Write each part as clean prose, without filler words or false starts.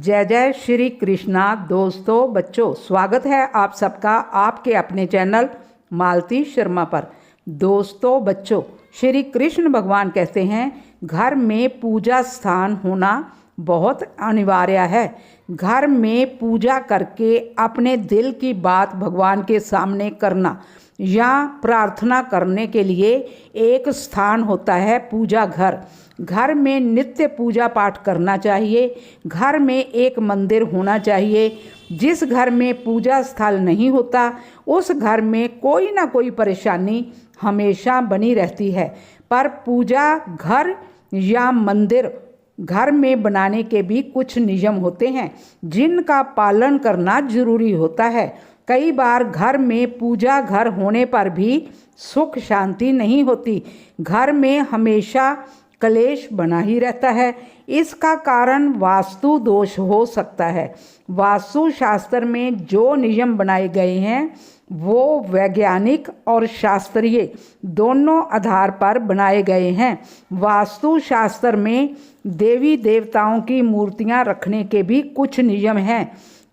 जय जय श्री कृष्णा। दोस्तों बच्चों, स्वागत है आप सबका आपके अपने चैनल मालती शर्मा पर। दोस्तों बच्चों, श्री कृष्ण भगवान कहते हैं घर में पूजा स्थान होना बहुत अनिवार्य है। घर में पूजा करके अपने दिल की बात भगवान के सामने करना या प्रार्थना करने के लिए एक स्थान होता है पूजा घर। घर में नित्य पूजा पाठ करना चाहिए। घर में एक मंदिर होना चाहिए। जिस घर में पूजा स्थल नहीं होता उस घर में कोई ना कोई परेशानी हमेशा बनी रहती है। पर पूजा घर या मंदिर घर में बनाने के भी कुछ नियम होते हैं जिनका पालन करना जरूरी होता है। कई बार घर में पूजा घर होने पर भी सुख शांति नहीं होती। घर में हमेशा कलेश बना ही रहता है। इसका कारण वास्तु दोष हो सकता है। वास्तु शास्त्र में जो नियम बनाए गए हैं वो वैज्ञानिक और शास्त्रीय दोनों आधार पर बनाए गए हैं। वास्तु शास्त्र में देवी देवताओं की मूर्तियां रखने के भी कुछ नियम हैं।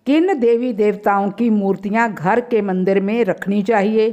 किन देवी देवताओं की मूर्तियां घर के मंदिर में रखनी चाहिए,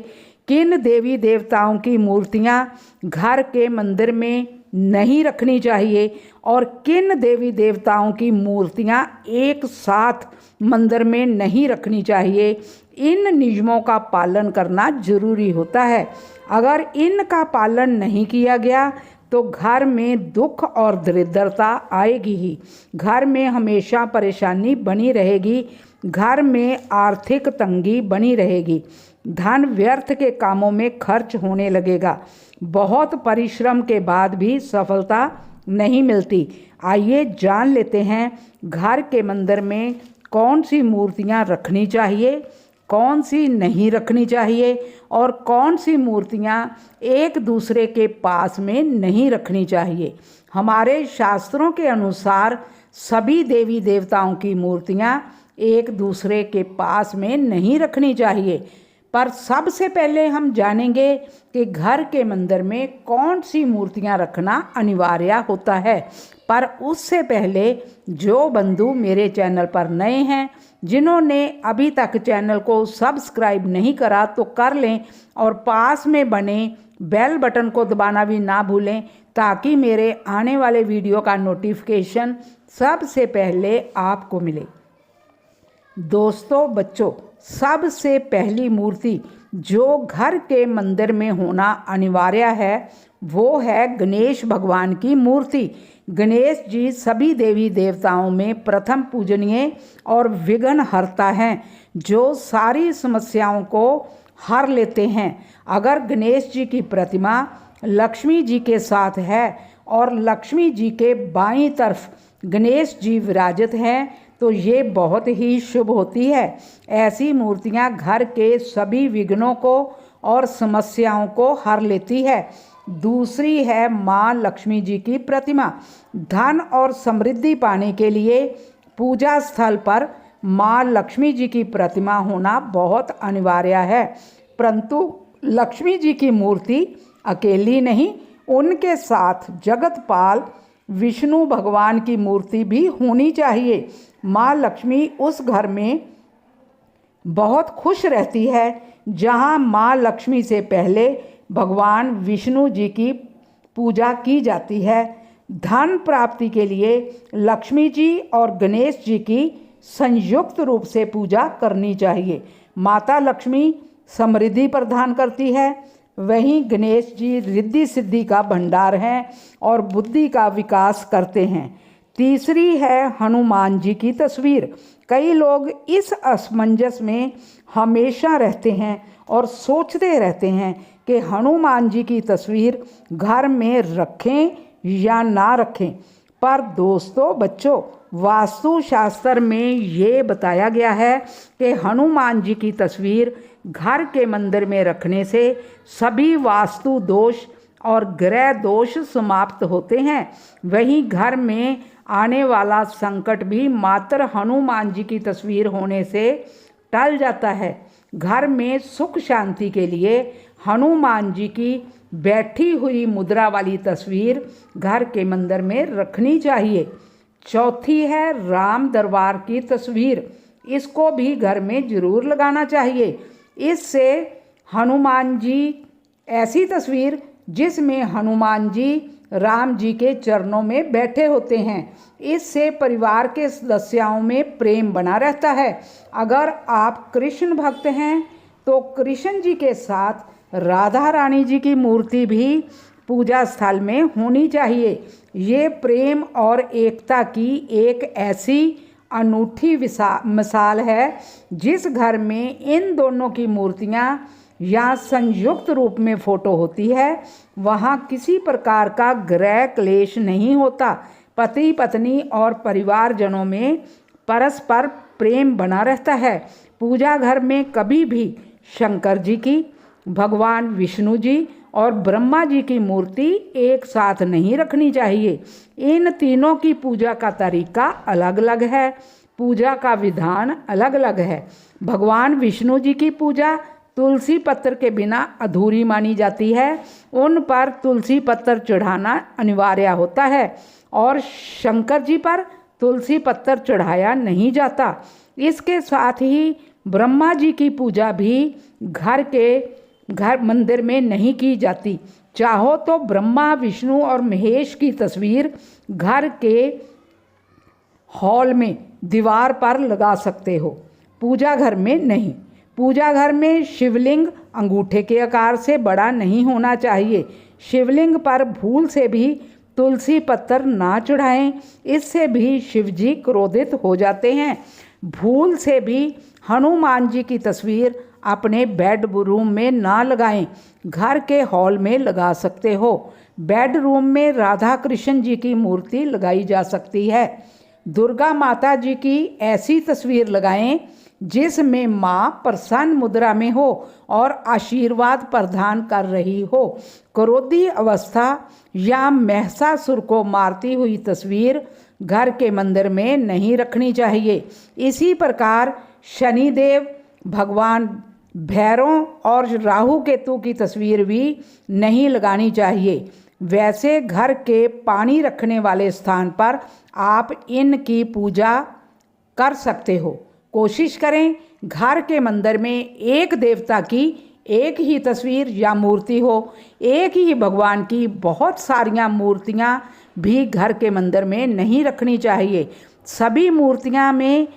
किन देवी देवताओं की मूर्तियां घर के मंदिर में नहीं रखनी चाहिए और किन देवी देवताओं की मूर्तियां एक साथ मंदिर में नहीं रखनी चाहिए, इन नियमों का पालन करना जरूरी होता है। अगर इनका पालन नहीं किया गया तो घर में दुख और दरिद्रता आएगी ही। घर में हमेशा परेशानी बनी रहेगी। घर में आर्थिक तंगी बनी रहेगी। धन व्यर्थ के कामों में खर्च होने लगेगा। बहुत परिश्रम के बाद भी सफलता नहीं मिलती। आइए जान लेते हैं घर के मंदिर में कौन सी मूर्तियां रखनी चाहिए, कौन सी नहीं रखनी चाहिए और कौन सी मूर्तियां एक दूसरे के पास में नहीं रखनी चाहिए। हमारे शास्त्रों के अनुसार सभी देवी देवताओं की मूर्तियां एक दूसरे के पास में नहीं रखनी चाहिए। पर सबसे पहले हम जानेंगे कि घर के मंदिर में कौन सी मूर्तियां रखना अनिवार्य होता है। पर उससे पहले जो बंधु मेरे चैनल पर नए हैं, जिन्होंने अभी तक चैनल को सब्सक्राइब नहीं करा तो कर लें और पास में बने बेल बटन को दबाना भी ना भूलें ताकि मेरे आने वाले वीडियो का नोटिफिकेशन सबसे पहले आपको मिले। दोस्तों बच्चों, सबसे पहली मूर्ति जो घर के मंदिर में होना अनिवार्य है वो है गणेश भगवान की मूर्ति। गणेश जी सभी देवी देवताओं में प्रथम पूजनीय और विघ्नहर्ता हैं जो सारी समस्याओं को हर लेते हैं। अगर गणेश जी की प्रतिमा लक्ष्मी जी के साथ है और लक्ष्मी जी के बाईं तरफ गणेश जी विराजित हैं तो ये बहुत ही शुभ होती है। ऐसी मूर्तियां घर के सभी विघ्नों को और समस्याओं को हर लेती है। दूसरी है माँ लक्ष्मी जी की प्रतिमा। धन और समृद्धि पाने के लिए पूजा स्थल पर माँ लक्ष्मी जी की प्रतिमा होना बहुत अनिवार्य है। परंतु लक्ष्मी जी की मूर्ति अकेली नहीं, उनके साथ जगतपाल विष्णु भगवान की मूर्ति भी होनी चाहिए। माँ लक्ष्मी उस घर में बहुत खुश रहती है जहाँ माँ लक्ष्मी से पहले भगवान विष्णु जी की पूजा की जाती है। धन प्राप्ति के लिए लक्ष्मी जी और गणेश जी की संयुक्त रूप से पूजा करनी चाहिए। माता लक्ष्मी समृद्धि प्रदान करती है, वहीं गणेश जी रिद्धि सिद्धि का भंडार हैं और बुद्धि का विकास करते हैं। तीसरी है हनुमान जी की तस्वीर। कई लोग इस असमंजस में हमेशा रहते हैं और सोचते रहते हैं कि हनुमान जी की तस्वीर घर में रखें या ना रखें। पर दोस्तों बच्चों, वास्तु शास्त्र में ये बताया गया है कि हनुमान जी की तस्वीर घर के मंदिर में रखने से सभी वास्तु दोष और ग्रह दोष समाप्त होते हैं। वहीं घर में आने वाला संकट भी मात्र हनुमान जी की तस्वीर होने से टल जाता है। घर में सुख शांति के लिए हनुमान जी की बैठी हुई मुद्रा वाली तस्वीर घर के मंदिर में रखनी चाहिए। चौथी है राम दरबार की तस्वीर, इसको भी घर में जरूर लगाना चाहिए। इससे हनुमान जी, ऐसी तस्वीर जिसमें हनुमान जी राम जी के चरणों में बैठे होते हैं, इससे परिवार के सदस्यों में प्रेम बना रहता है। अगर आप कृष्ण भक्त हैं तो कृष्ण जी के साथ राधा रानी जी की मूर्ति भी पूजा स्थल में होनी चाहिए। ये प्रेम और एकता की एक ऐसी अनूठी मिसाल है जिस घर में इन दोनों की मूर्तियाँ या संयुक्त रूप में फोटो होती है, वहाँ किसी प्रकार का गृह क्लेश नहीं होता। पति पत्नी और परिवारजनों में परस्पर प्रेम बना रहता है। पूजा घर में कभी भी शंकर जी की, भगवान विष्णु जी और ब्रह्मा जी की मूर्ति एक साथ नहीं रखनी चाहिए। इन तीनों की पूजा का तरीका अलग अलग है, पूजा का विधान अलग अलग है। भगवान विष्णु जी की पूजा तुलसी पत्र के बिना अधूरी मानी जाती है। उन पर तुलसी पत्र चढ़ाना अनिवार्य होता है और शंकर जी पर तुलसी पत्र चढ़ाया नहीं जाता। इसके साथ ही ब्रह्मा जी की पूजा भी घर मंदिर में नहीं की जाती। चाहो तो ब्रह्मा विष्णु और महेश की तस्वीर घर के हॉल में दीवार पर लगा सकते हो, पूजा घर में नहीं। पूजा घर में शिवलिंग अंगूठे के आकार से बड़ा नहीं होना चाहिए। शिवलिंग पर भूल से भी तुलसी पत्र ना चढ़ाएं, इससे भी शिवजी क्रोधित हो जाते हैं। भूल से भी हनुमान जी की तस्वीर अपने बेडरूम में ना लगाएं, घर के हॉल में लगा सकते हो। बेडरूम में राधा कृष्ण जी की मूर्ति लगाई जा सकती है। दुर्गा माता जी की ऐसी तस्वीर लगाएं जिसमें माँ प्रसन्न मुद्रा में हो और आशीर्वाद प्रदान कर रही हो। क्रोधी अवस्था या महिषासुर को मारती हुई तस्वीर घर के मंदिर में नहीं रखनी चाहिए। इसी प्रकार शनिदेव, भगवान भैरव और राहु केतु की तस्वीर भी नहीं लगानी चाहिए। वैसे घर के पानी रखने वाले स्थान पर आप इनकी पूजा कर सकते हो। कोशिश करें घर के मंदिर में एक देवता की एक ही तस्वीर या मूर्ति हो। एक ही भगवान की बहुत सारियां मूर्तियां भी घर के मंदिर में नहीं रखनी चाहिए। सभी मूर्तियां में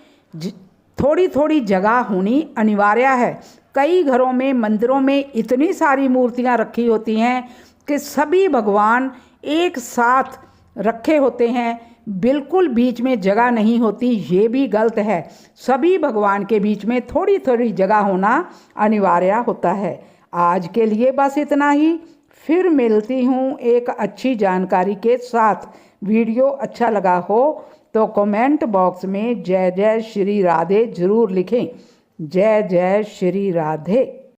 थोड़ी थोड़ी जगह होनी अनिवार्य है। कई घरों में, मंदिरों में इतनी सारी मूर्तियां रखी होती हैं कि सभी भगवान एक साथ रखे होते हैं, बिल्कुल बीच में जगह नहीं होती। ये भी गलत है। सभी भगवान के बीच में थोड़ी थोड़ी जगह होना अनिवार्य होता है। आज के लिए बस इतना ही। फिर मिलती हूँ एक अच्छी जानकारी के साथ। वीडियो अच्छा लगा हो तो कमेंट बॉक्स में जय जय श्री राधे ज़रूर लिखें। जय जय श्री राधे।